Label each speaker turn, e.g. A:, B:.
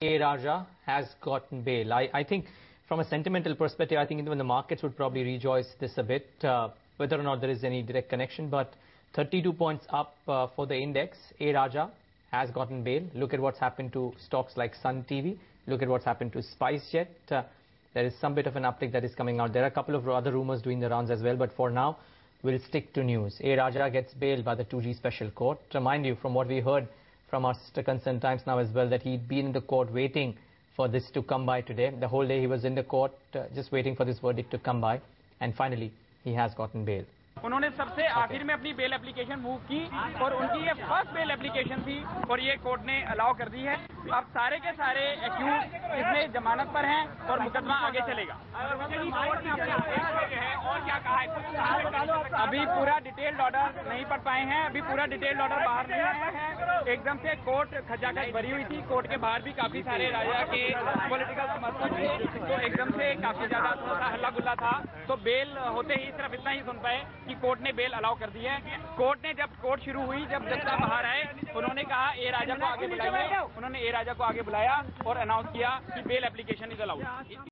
A: A. Raja has gotten bail. I think from a sentimental perspective, I think even the markets would probably rejoice this a bit, whether or not there is any direct connection. But 32 points up for the index. A. Raja has gotten bail. Look at what's happened to stocks like Sun TV. Look at what's happened to SpiceJet. There is some bit of an uptick that is coming out. There are a couple of other rumors doing the rounds as well. But for now, we'll stick to news. A. Raja gets bailed by the 2G Special Court. Remind you, from what we heard from our sister concern Times Now as well, that he'd been in the court waiting for this to come by today. The whole day he was in the court just waiting for this verdict to come by, and finally he has gotten bail.
B: उन्होंने सबसे आखिर में अपनी bail application move की और उनकी ये first bail application थी और ये कोर्ट ने अलाउ कर दी है। अब सारे के सारे एक्यूज इसमें जमानत पर हैं और मुकदमा आगे चलेगा। और क्या कहा है? अभी पूरा डिटेल्ड ऑर्डर नहीं पढ़ पाए हैं, अभी पूरा डिटेल्ड ऑर्डर बाहर नहीं आया है। एकदम से कोर्ट खचाखच भरी हुई थी। कोर्ट के बाहर भी काफी सारे राजा के पॉलिटिकल समर्थक थे, तो एकदम से काफी ज्यादा थोड़ा सा हल्ला गुल्ला था। तो बेल होते ही सिर्फ इतना ही सुन पाए कि कोर्ट ने बेल अलाउ कर दी है। कोर्ट ने जब कोर्ट शुरू हुई, जब जज बाहर आए, उन्होंने कहा ए राजा को आगे बुलाइए। उन्होंने ए राजा को आगे बुलाया और अनाउंस किया कि बेल एप्लीकेशन इज अलाउड।